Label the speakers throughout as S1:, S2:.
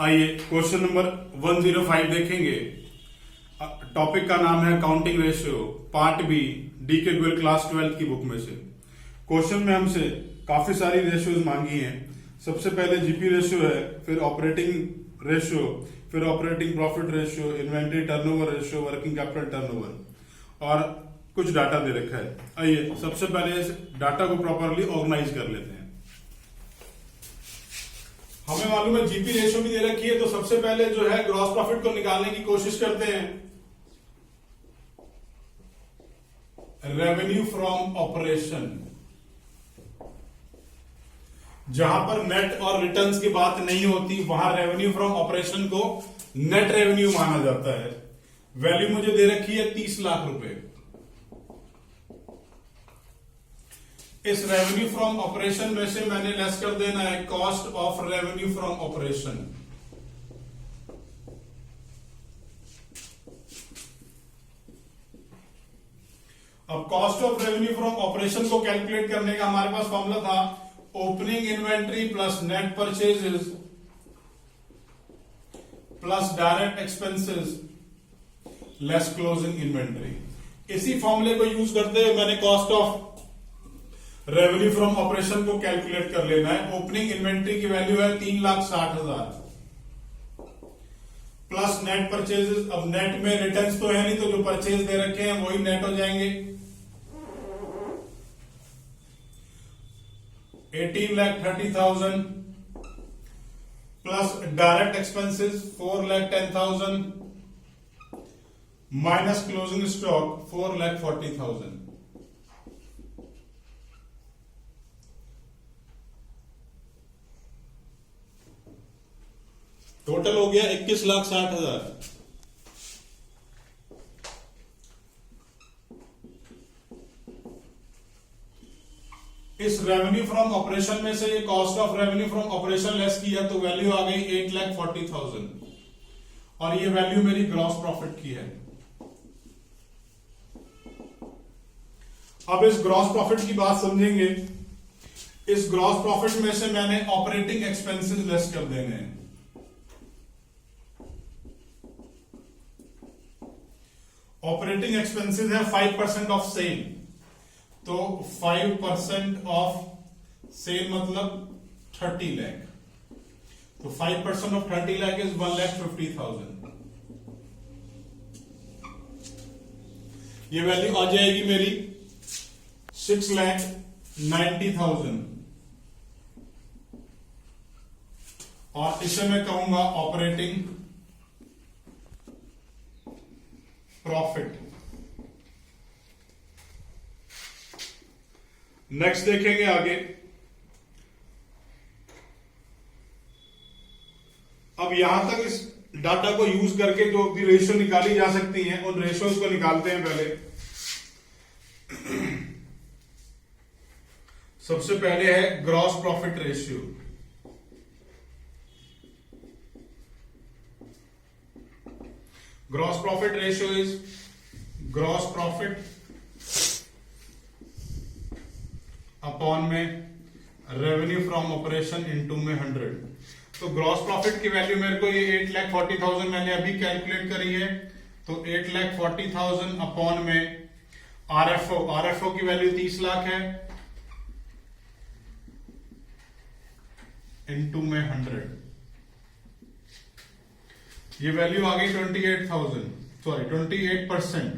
S1: आइए question number 105 देखेंगे। Topic का नाम है counting ratio, part B, D K Goyal class 12 की बुक में से। क्वेश्चन में हमसे काफी सारी रेशियोज मांगी हैं। सबसे पहले जीपी रेशियो है, फिर ऑपरेटिंग रेशियो, फिर operating profit ratio, inventory turnover ratio, working capital turnover और कुछ डाटा दे रखा है। आइए सबसे पहले इस डाटा को प्रॉपरली ऑर्गेनाइज कर लेते हैं। हमें मालूम है जीपी रेशियो भी दे रखी है, तो सबसे पहले जो है ग्रॉस प्रॉफिट को निकालने की कोशिश करते हैं। रेवेन्यू फ्रॉम ऑपरेशन, जहां पर नेट और रिटर्न्स की बात नहीं होती वहां रेवेन्यू फ्रॉम ऑपरेशन को नेट रेवेन्यू माना जाता है। वैल्यू मुझे दे रखी है 30 लाख रुपए। इस रेवेन्यू फ्रॉम ऑपरेशन में से मैंने लेस कर देना है cost of revenue from operation. अब cost of revenue from operation को कैलकुलेट करने का हमारे पास फॉर्मूला था opening inventory plus net purchases plus direct expenses less closing inventory. इसी फॉर्मूले को यूज करते हुए मैंने cost of revenue from operation को कैलकुलेट कर लेना है। ओपनिंग इन्वेंट्री की वैल्यू है 3,60,000 प्लस नेट परचेजेस। अब नेट में रिटर्न्स तो है नहीं, तो जो परचेज दे रखे हैं वही नेट हो जाएंगे। 18,30,000 plus direct expenses 4,10,000 minus closing stock 4,40,000। Total हो गया 21,60,000। इस रेवेन्यू फ्रॉम ऑपरेशन में से ये cost of revenue from operation less किया तो वैल्यू आ गई 8,40,000 और ये वैल्यू मेरी ग्रॉस प्रॉफिट की है। अब इस ग्रॉस प्रॉफिट की बात समझेंगे। इस ग्रॉस प्रॉफिट में से मैंने ऑपरेटिंग एक्सपेंसेस लेस कर देने हैं। ऑपरेटिंग एक्सपेंसेस है 5% ऑफ सेल, तो 5% ऑफ सेल मतलब 30 लाख, तो 5% ऑफ 30 लाख इज 1,50,000। ये वैल्यू आ जाएगी मेरी 6,90,000 और इसे मैं कहूंगा ऑपरेटिंग प्रॉफिट। नेक्स्ट देखेंगे आगे। अब यहां तक इस डाटा को यूज करके जो भी रेशियो निकाली जा सकती हैं उन रेशियोज को निकालते हैं। पहले सबसे पहले है gross profit ratio. Gross profit ratio is gross profit upon में रेवेन्यू फ्रॉम ऑपरेशन इनटू में 100। तो ग्रॉस प्रॉफिट की वैल्यू मेरे को ये 8,40,000 मैंने अभी कैलकुलेट करी है, तो 8,40,000 अपॉन में आरएफओ की वैल्यू 30 लाख है इनटू में 100। ये वैल्यू आ गई 28%।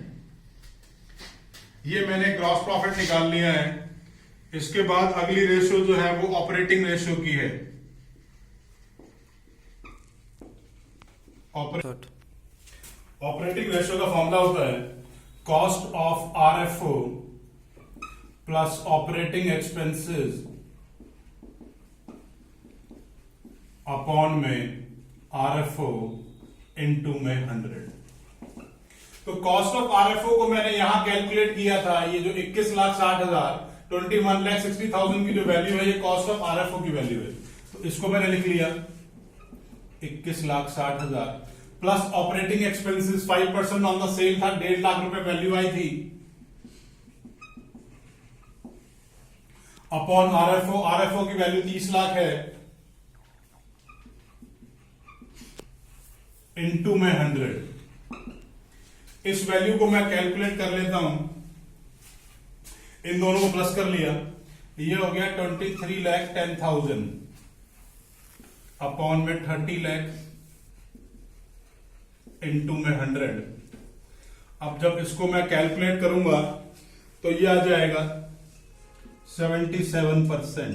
S1: ये मैंने ग्रॉस प्रॉफिट निकाल लिया है। इसके बाद अगली रेशियो जो है वो ऑपरेटिंग रेशियो की है। ऑपरेटिंग रेशियो का फॉर्मूला होता है cost of RFO plus operating expenses upon में आरएफओ इनटू में 100। तो कॉस्ट ऑफ आरएफओ को मैंने यहां कैलकुलेट किया था। ये जो 21,60,000 21,60,000 की जो वैल्यू है ये कॉस्ट ऑफ आरएफओ की वैल्यू है, तो इसको मैंने लिख लिया 21,60,000 plus operating expenses 5% on the sale था, 1.5 लाख रुपए वैल्यू आई थी, अपॉन आरएफओ की वैल्यू 30 लाख है इनटू में 100। इस वैल्यू को मैं कैलकुलेट कर लेता हूं, इन दोनों को प्लस कर लिया, ये हो गया 23,10,000 अपॉन में 30 लाख इनटू में 100। अब जब इसको मैं कैलकुलेट करूंगा तो ये आ जाएगा 77%।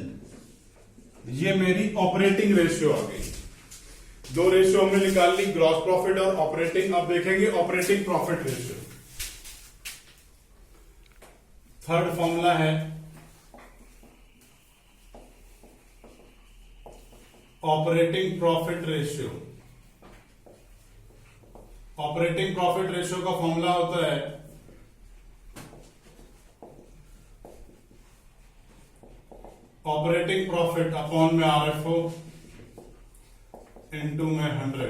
S1: ये मेरी ऑपरेटिंग रेशियो आ गई। दो रेशियो हमने निकाल ली, ग्रॉस प्रॉफिट और ऑपरेटिंग। अब देखेंगे operating profit ratio. Third formula है operating profit ratio. Operating profit ratio का फॉर्मूला होता है ऑपरेटिंग प्रॉफिट अपॉन में आरएफओ इनटू में 100।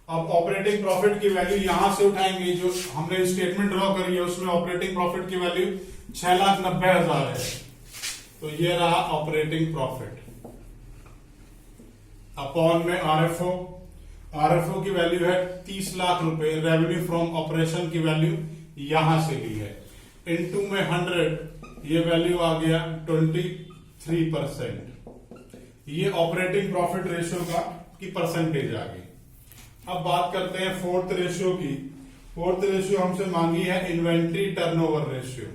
S1: अब ऑपरेटिंग प्रॉफिट की वैल्यू यहां से उठाएंगे, जो हमने स्टेटमेंट ड्रॉ करी है उसमें ऑपरेटिंग प्रॉफिट की वैल्यू 6,90,000 है। तो ये रहा ऑपरेटिंग प्रॉफिट अपॉन में आरएफओ। आरएफओ की वैल्यू है 30 लाख रुपए, रेवेन्यू फ्रॉम ऑपरेशन की वैल्यू यहां से ली है, इनटू में 100। ये वैल्यू आ गया 23%। ये ऑपरेटिंग प्रॉफिट रेशियो की परसेंटेज आ गई। अब बात करते हैं फोर्थ रेशियो की। फोर्थ रेशियो हमसे मांगी है inventory turnover ratio.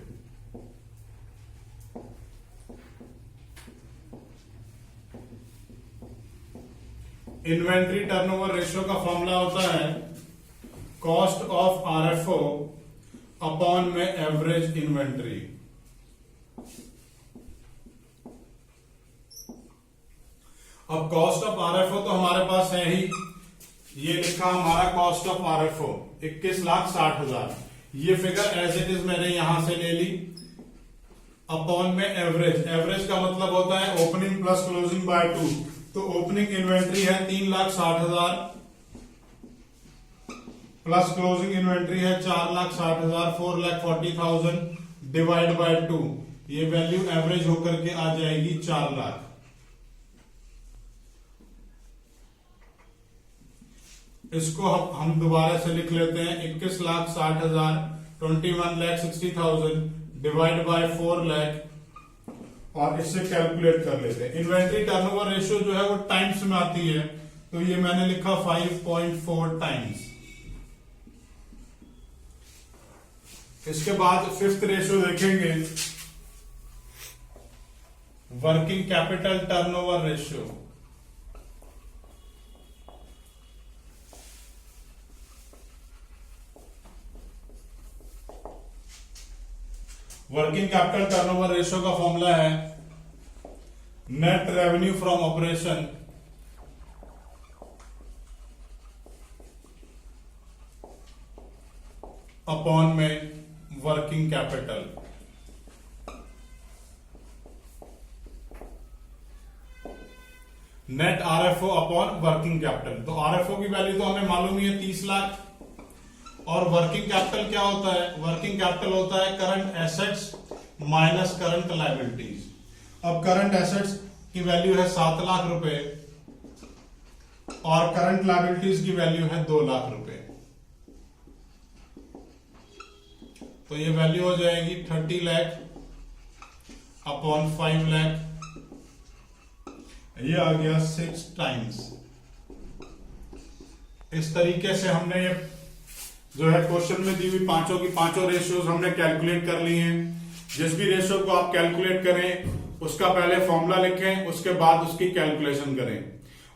S1: Inventory turnover ratio का फॉर्मूला होता है कॉस्ट ऑफ आरएफओ अपॉन में एवरेज इन्वेंट्री। अब कॉस्ट ऑफ आरएफओ तो हमारे पास है ही, ये लिखा हमारा कॉस्ट ऑफ आरएफओ 21,60,000। ये फिगर एज इट इज मैंने यहां से ले ली, अपॉन में एवरेज। एवरेज का मतलब होता है ओपनिंग प्लस क्लोजिंग बाय 2। तो ओपनिंग इन्वेंट्री है 3,60,000 प्लस क्लोजिंग इन्वेंट्री है 4,60,000, 4,40,000 डिवाइड बाय 2। ये वैल्यू एवरेज होकर के आ जाएगी 4 लाख। इसको हम दोबारा से लिख लेते हैं 21,60,000 21,60,000 डिवाइड बाय 4 लाख और इससे कैलकुलेट कर लेते हैं। इन्वेंट्री टर्नओवर रेशियो जो है वो टाइम्स में आती है, तो ये मैंने लिखा 5.4 टाइम्स। इसके बाद फिफ्थ रेशियो देखेंगे working capital turnover ratio. Working capital turnover ratio का फॉर्मूला है net revenue from operation upon में working capital. Net RFO upon working capital. तो आरएफओ की वैल्यू तो हमें मालूम ही है 30 लाख, और वर्किंग कैपिटल क्या होता है? वर्किंग कैपिटल होता है current assets minus current liabilities. अब करंट एसेट्स की वैल्यू है 7 लाख रुपए और करंट लायबिलिटीज की वैल्यू है 2 लाख रुपए। तो ये वैल्यू हो जाएगी 30 लाख अपॉन 5 लाख। ये आ गया 6 टाइम्स। इस तरीके से हमने ये जो है क्वेश्चन में दी हुई पांचों की पांचों रेशियोज हमने कैलकुलेट कर ली हैं। जिस भी रेशियो को आप कैलकुलेट करें उसका पहले फॉर्मूला लिखें, उसके बाद उसकी कैलकुलेशन करें।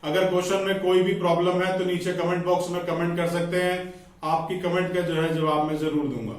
S1: अगर क्वेश्चन में कोई भी प्रॉब्लम है तो नीचे कमेंट बॉक्स में कमेंट कर सकते हैं, आपकी कमेंट का जो है जवाब मैं जरूर दूंगा।